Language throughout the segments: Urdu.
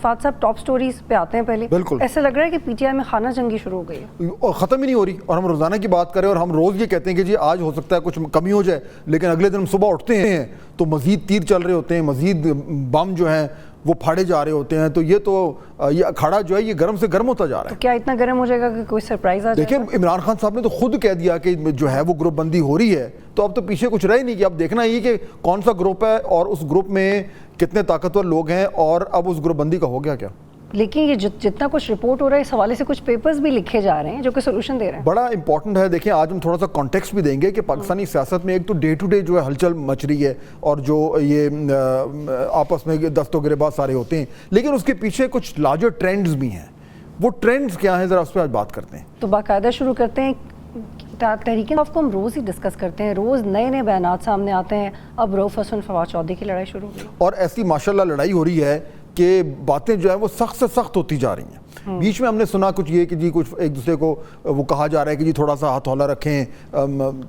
فات صاحب ٹاپ سٹوریز پہ آتے ہیں پہلے. بالکل ایسا لگ رہا ہے کہ پی ٹی آئی میں خانہ جنگی شروع ہو گئی ہے اور ختم ہی نہیں ہو رہی, اور ہم روزانہ کی بات کریں اور ہم روز یہ کہتے ہیں کہ جی آج ہو سکتا ہے کچھ کمی ہو جائے, لیکن اگلے دن ہم صبح اٹھتے ہیں تو مزید تیر چل رہے ہوتے ہیں, مزید بم جو ہیں وہ پھاڑے جا رہے ہوتے ہیں. تو یہ اکھاڑا جو ہے یہ گرم سے گرم ہوتا جا رہا ہے. تو کیا اتنا گرم ہو جائے گا کہ کوئی سرپرائز آ جائے گا؟ دیکھیں عمران خان صاحب نے تو خود کہہ دیا کہ جو ہے وہ گروپ بندی ہو رہی ہے, تو اب تو پیچھے کچھ رہے نہیں کہ اب دیکھنا یہ کہ کون سا گروپ ہے اور اس گروپ میں کتنے طاقتور لوگ ہیں, اور اب اس گروپ بندی کا ہو گیا کیا. لیکن یہ جتنا کچھ رپورٹ ہو رہا ہے اس حوالے سے کچھ پیپرز بھی لکھے جا رہے ہیں جو کہ سولوشن دے رہے ہیں. بڑا امپورٹنٹ ہے. دیکھیں آج ہم تھوڑا سا کانٹیکسٹ بھی دیں گے کہ پاکستانی سیاست میں ایک تو ڈے ٹو ڈے جو ہے ہلچل مچ رہی ہے اور جو یہ آپس میں دست و گریباں سارے ہوتے ہیں, لیکن اس کے پیچھے کچھ لارجر ٹرینڈز بھی ہیں. وہ ٹرینڈز کیا ہیں ذرا اس پہ آج بات کرتے ہیں. تو باقاعدہ شروع کرتے ہیں. تحریک انصاف کو ہم روز ہی ڈسکس کرتے ہیں, روز نئے نئے بیانات سامنے آتے ہیں. اب رؤف حسن فواد چودھری کی لڑائی شروع ہوئی اور ایسی ماشاءاللہ لڑائی ہو رہی ہے کہ باتیں جو ہیں وہ سخت سے سخت ہوتی جا رہی ہیں. بیچ میں ہم نے سنا کچھ یہ کہ جی کچھ ایک دوسرے کو وہ کہا جا رہا ہے کہ جی تھوڑا سا ہاتھ ہولہ رکھیں,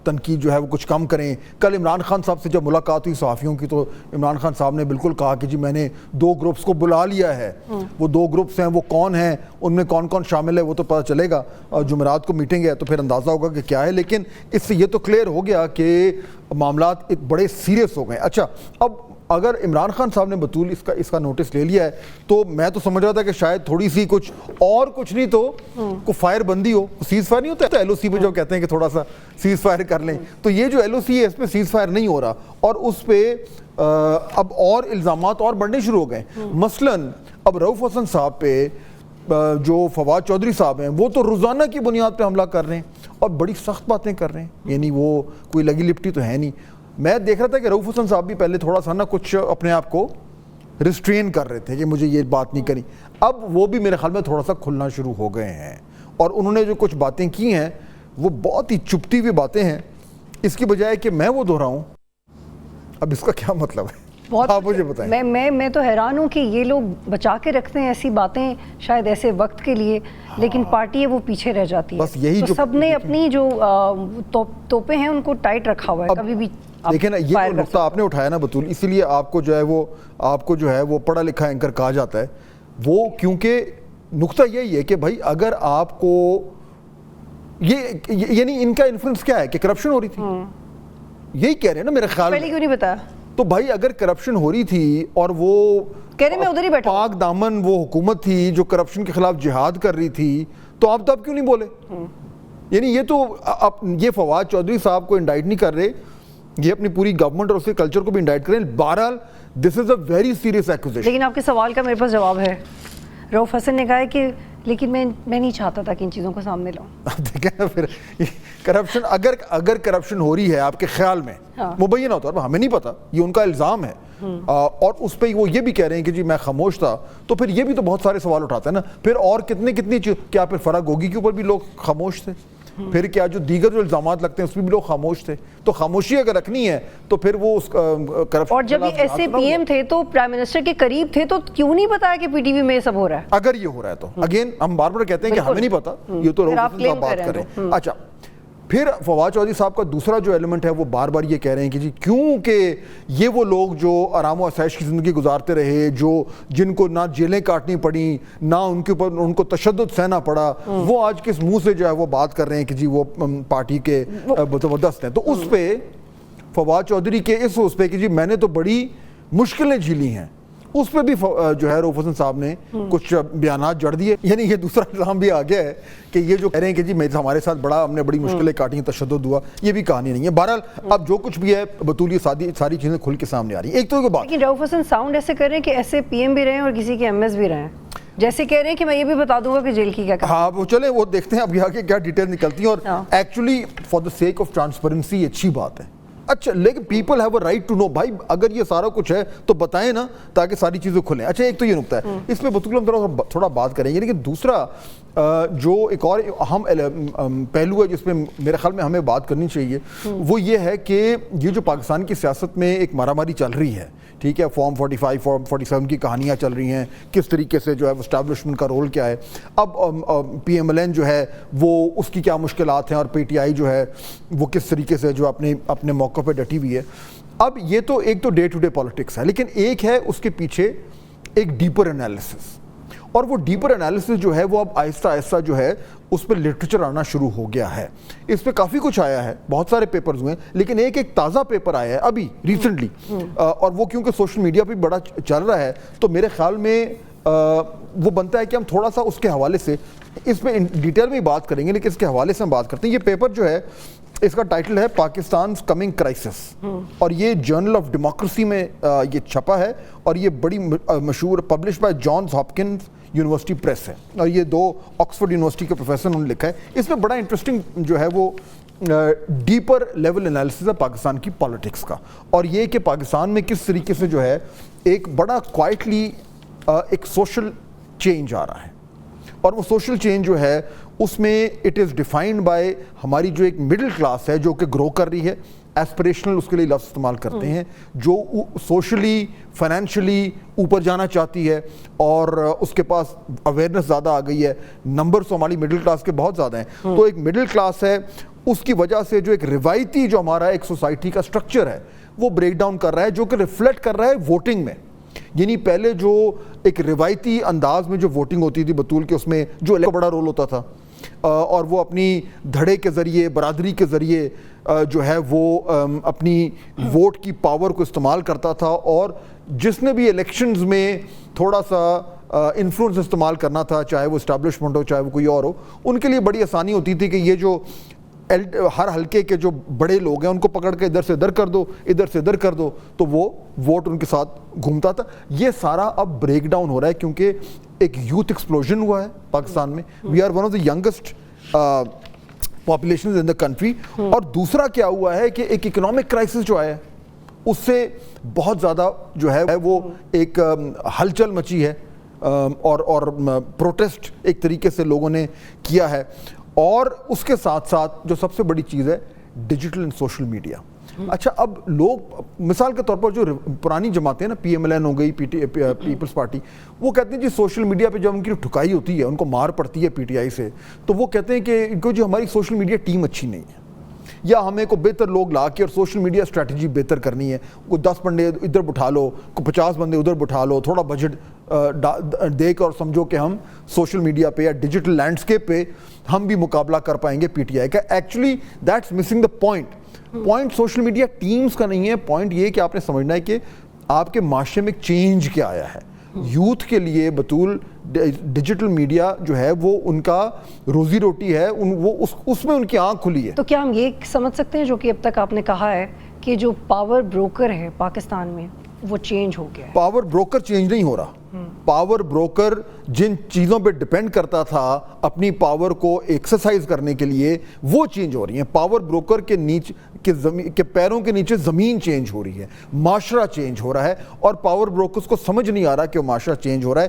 تنقید جو ہے وہ کچھ کم کریں. کل عمران خان صاحب سے جب ملاقات ہوئی صحافیوں کی تو عمران خان صاحب نے بالکل کہا کہ جی میں نے 2 گروپس کو بلا لیا ہے. وہ 2 گروپس ہیں وہ کون ہیں, ان میں کون کون شامل ہے وہ تو پتہ چلے گا, اور جمعرات کو میٹنگ ہے تو پھر اندازہ ہوگا کہ کیا ہے. لیکن اس سے یہ تو کلیئر ہو گیا کہ معاملات ایک بڑے سیریس ہو گئے. اچھا اب اگر عمران خان صاحب نے بطول اس کا نوٹس لے لیا ہے تو میں تو سمجھ رہا تھا کہ شاید تھوڑی سی کچھ نہیں تو کوئی فائر بندی ہو. سیز فائر نہیں ہوتا ہے ایل او سی پہ جو کہتے ہیں کہ تھوڑا سا سیز فائر کر لیں, تو یہ جو ایل او سی ہے اس پہ سیز فائر نہیں ہو رہا, اور اس پہ اب اور الزامات اور بڑھنے شروع ہو گئے. مثلاً اب رؤف حسن صاحب پہ جو فواد چودھری صاحب ہیں وہ تو روزانہ کی بنیاد پہ حملہ کر رہے ہیں اور بڑی سخت باتیں کر رہے ہیں, یعنی وہ کوئی لگی لپٹی تو ہے نہیں. میں دیکھ رہا تھا کہ رؤف حسن صاحب بھی پہلے تھوڑا سا نا کچھ اپنے آپ کو ریسٹرین کر رہے تھے کہ مجھے یہ بات نہیں کرنی. اب وہ بھی میرے خیال میں تھوڑا سا کھلنا شروع ہو گئے ہیں, اور انہوں نے جو کچھ باتیں کی ہیں وہ بہت ہی چپٹی ہوئی باتیں ہیں, اس کی بجائے کہ میں وہ دہراؤں. اب اس کا کیا مطلب ہے آپ مجھے بتائیں. میں تو حیران ہوں کہ یہ لوگ بچا کے رکھتے ہیں ایسی باتیں شاید ایسے وقت کے لیے, لیکن پارٹی ہے وہ پیچھے رہ جاتی ہے. بس یہی تو سب نے اپنی جو توپیں ہیں ان کو ٹائٹ رکھا ہوا ہے. کبھی بھی دیکھیں نا یہ نقطہ آپ نے اٹھایا نا بطول, اسی لیے آپ کو جو ہے وہ پڑھا لکھا اینکر کہا جاتا ہے. وہ کیونکہ نقطہ یہی ہے کہ بھائی اگر آپ کو یہ یعنی ان کا انفلوئنس کیا ہے کہ کرپشن ہو رہی تھی, یہی کہہ رہے ہیں نا میرے خیال میں. پہلے کیوں نہیں بتایا؟ تو بھائی اگر کرپشن ہو رہی تھی اور وہ کہہ رہے میں ادھر ہی بیٹھا پاک دامن وہ حکومت تھی جو کرپشن کے خلاف جہاد کر رہی تھی, تو آپ تب کیوں نہیں بولے؟ یعنی یہ تو یہ فواد چودھری صاحب کو انڈائٹ نہیں کر رہے, یہ اپنی پوری گورنمنٹ اور اس کے کلچر کو بھی انڈائٹ کریں. بہرحال دس از اے ویری سیریس ایکوزیشن. لیکن آپ کے سوال کا میرے پاس جواب ہے. رؤف حسن نے کہا ہے کہ لیکن میں نہیں چاہتا تھا کہ ان چیزوں کو سامنے لاؤں. دیکھیں نا پھر کرپشن اگر کرپشن ہو رہی ہے آپ کے خیال میں مبینہ طور پر, ہمیں نہیں پتا, یہ ان کا الزام ہے, اور اس پہ وہ یہ بھی کہہ رہے ہیں کہ جی میں خاموش تھا, تو پھر یہ بھی تو بہت سارے سوال اٹھاتا ہے نا. پھر اور کتنی کیا پھر فرق ہوگی کے اوپر بھی لوگ خاموش تھے, پھر کیا جو دیگر جو الزامات لگتے ہیں اس میں بھی لوگ خاموش تھے. تو خاموشی اگر رکھنی ہے تو پھر وہ اس کرپشن. اور جب یہ ایسے پی ایم تھے تو پرائم منسٹر کے قریب تھے, تو کیوں نہیں بتایا کہ پی ٹی وی میں یہ سب ہو رہا ہے؟ اگر یہ ہو رہا ہے تو اگین ہم بار بار کہتے ہیں کہ ہمیں نہیں پتا, یہ تو رؤف حسن صاحب بات کر رہے ہیں. اچھا پھر فواد چودھری صاحب کا دوسرا جو ایلیمنٹ ہے وہ بار بار یہ کہہ رہے ہیں کہ جی کیونکہ یہ وہ لوگ جو آرام و آسائش کی زندگی گزارتے رہے, جن کو نہ جیلیں کاٹنی پڑیں, نہ ان کے اوپر ان کو تشدد سہنا پڑا, وہ آج کس منہ سے جو ہے وہ بات کر رہے ہیں کہ جی وہ پارٹی کے زبردست ہیں. تو اس پہ فواد چودھری کے اس پہ کہ جی میں نے تو بڑی مشکلیں جھیلی ہیں, اس پہ بھی جو ہے رؤف حسن صاحب نے کچھ بیانات جڑ دیے. یعنی یہ دوسرا الزام بھی آ گیا ہے کہ یہ جو کہہ رہے ہیں کہ جی ہمارے ساتھ ہم نے بڑی مشکلیں کاٹی ہیں, تشدد ہوا, یہ بھی کہانی نہیں ہے. بہرحال اب جو کچھ بھی ہے بطول یہ ساری چیزیں کھل کے سامنے آ رہی ہیں. ایک تو یہ بات, لیکن رؤف حسن ساؤنڈ ایسے کر رہے ہیں کہ ایسے پی ایم بھی رہے ہیں اور کسی کے ایم ایس بھی رہے ہیں, جیسے کہہ رہے ہیں کہ میں یہ بھی بتا دوں گا کہ جیل کی کیا. ہاں وہ چلیں وہ دیکھتے ہیں اب یہاں کے کیا ڈیٹیل نکلتی ہیں. اور actually for the sake of transparency اچھی بات ہے. اچھا لیکن people have a right to know. بھائی اگر یہ سارا کچھ ہے تو بتائیں نا تاکہ ساری چیزیں کھلیں. اچھا ایک تو یہ نقطہ ہے, اس پہ بطول ہم تھوڑا بات کریں گے. لیکن دوسرا جو ایک اور اہم پہلو ہے جس پہ میرے خیال میں ہمیں بات کرنی چاہیے, وہ یہ ہے کہ یہ جو پاکستان کی سیاست میں ایک مارا ماری چل رہی ہے, ٹھیک ہے, فارم 45 فارم 47 کی کہانیاں چل رہی ہیں, کس طریقے سے جو ہے اسٹیبلشمنٹ کا رول کیا ہے. اب پی ایم ایل این جو ہے وہ اس کی کیا مشکلات ہیں, اور پی ٹی آئی جو ہے وہ کس طریقے سے جو اپنے موقع پہ ڈٹی ہوئی ہے. اب یہ تو ایک تو ڈے ٹو ڈے پالیٹکس ہے, لیکن ایک ہے اس کے پیچھے ایک ڈیپر انالیسس, اور وہ ڈیپر انالیسس جو ہے وہ اب آہستہ آہستہ جو ہے اس پہ لٹریچر آنا شروع ہو گیا ہے. اس پہ کافی کچھ آیا ہے, بہت سارے پیپرز ہوئے ہیں, لیکن ایک تازہ پیپر آیا ہے ابھی ریسنٹلی, اور وہ کیونکہ سوشل میڈیا پہ بڑا چل رہا ہے تو میرے خیال میں وہ بنتا ہے کہ ہم تھوڑا سا اس کے حوالے سے اس میں ڈیٹیل میں بات کریں گے, لیکن اس کے حوالے سے ہم بات کرتے ہیں. یہ پیپر جو ہے اس کا ٹائٹل ہے پاکستان's کمنگ کرائسس, اور یہ جرنل آف ڈیموکریسی میں یہ چھپا ہے, اور یہ بڑی مشہور publish by Johns Hopkins university press ہے, اور یہ 2 آکسفورڈ یونیورسٹی کے پروفیسر نے لکھا ہے. اس میں بڑا انٹرسٹنگ جو ہے وہ ڈیپر لیول انالیسس ہے پاکستان کی پالیٹکس کا, اور یہ کہ پاکستان میں کس طریقے سے جو ہے ایک بڑا کوائٹلی ایک سوشل چینج آ رہا ہے, اور وہ سوشل چینج جو ہے اس میں اٹ از ڈیفائنڈ بائی ہماری جو ایک مڈل کلاس ہے جو کہ گرو کر رہی ہے, ایسپریشنل اس کے لیے لفظ استعمال کرتے ہیں, جو سوشلی فائنینشلی اوپر جانا چاہتی ہے, اور اس کے پاس اویئرنیس زیادہ آ گئی ہے. نمبرز تو ہماری مڈل کلاس کے بہت زیادہ ہیں, تو ایک مڈل کلاس ہے, اس کی وجہ سے جو ایک روایتی جو ہمارا ایک سوسائٹی کا سٹرکچر ہے وہ بریک ڈاؤن کر رہا ہے, جو کہ ریفلیکٹ کر رہا ہے ووٹنگ میں. یعنی پہلے جو ایک روایتی انداز میں جو ووٹنگ ہوتی تھی بطول کہ اس میں جو کا بڑا رول ہوتا تھا, اور وہ اپنی دھڑے کے ذریعے, برادری کے ذریعے جو ہے وہ اپنی ووٹ کی پاور کو استعمال کرتا تھا, اور جس نے بھی الیکشنز میں تھوڑا سا انفلوئنس استعمال کرنا تھا, چاہے وہ اسٹیبلشمنٹ ہو چاہے وہ کوئی اور ہو, ان کے لیے بڑی آسانی ہوتی تھی کہ یہ جو ہر حلقے کے جو بڑے لوگ ہیں ان کو پکڑ کے ادھر سے ادھر کر دو, ادھر سے ادھر کر دو, تو وہ ووٹ ان کے ساتھ گھومتا تھا. یہ سارا اب بریک ڈاؤن ہو رہا ہے کیونکہ ایک یوتھ ایکسپلوژن ہوا ہے پاکستان میں. We are one of the youngest populations in the country. اور دوسرا کیا ہوا ہے کہ ایک اکنامک کرائسس جو آیا ہے اس سے بہت زیادہ جو ہے وہ ایک ہلچل مچی ہے, اور پروٹیسٹ ایک طریقے سے لوگوں نے کیا ہے. اور اس کے ساتھ ساتھ جو سب سے بڑی چیز ہے ڈیجیٹل اینڈ سوشل میڈیا. اچھا, اب لوگ مثال کے طور پر جو پرانی جماعتیں نا, پی ایم ایل این ہو گئی, پیپلز پارٹی, وہ کہتے ہیں جی سوشل میڈیا پہ جب ان کی ٹھکائی ہوتی ہے, ان کو مار پڑتی ہے پی ٹی آئی سے, تو وہ کہتے ہیں کہ ان کو جو ہماری سوشل میڈیا ٹیم اچھی نہیں ہے, یا ہمیں کو بہتر لوگ لا کے اور سوشل میڈیا اسٹریٹجی بہتر کرنی ہے, کوئی 10 بندے ادھر بٹھا لو, کوئی 50 بندے ادھر بٹھا لو, تھوڑا بجٹ دے کر اور سمجھو کہ ہم سوشل میڈیا پہ یا ڈیجیٹل لینڈسکیپ پہ ہم بھی مقابلہ کر پائیں گے پی ٹی آئی کا. Actually that's missing the point. Point social media teams کا نہیں ہے, پوائنٹ یہ کہ آپ نے سمجھنا ہے کہ آپ کے معاشرے میں ایک چینج کیا آیا ہے. یوتھ کے لیے بطول ڈیجیٹل میڈیا جو ہے وہ ان کا روزی روٹی ہے, وہ اس میں ان کی آنکھ کھلی ہے. تو کیا ہم یہ سمجھ سکتے ہیں جو کہ اب تک آپ نے کہا ہے کہ جو پاور بروکر ہے پاکستان میں وہ چینج ہو گیا ہے؟ پاور بروکر چینج نہیں ہو رہا. پاور بروکر جن چیزوں پہ ڈیپینڈ کرتا تھا اپنی پاور کو ایکسرسائز کرنے کے لیے, وہ چینج ہو رہی ہیں. پاور بروکر کے نیچے کے پیروں کے نیچے زمین چینج ہو رہی ہے, معاشرہ چینج ہو رہا ہے, اور پاور بروکرز کو سمجھ نہیں آ رہا کہ وہ معاشرہ چینج ہو رہا ہے.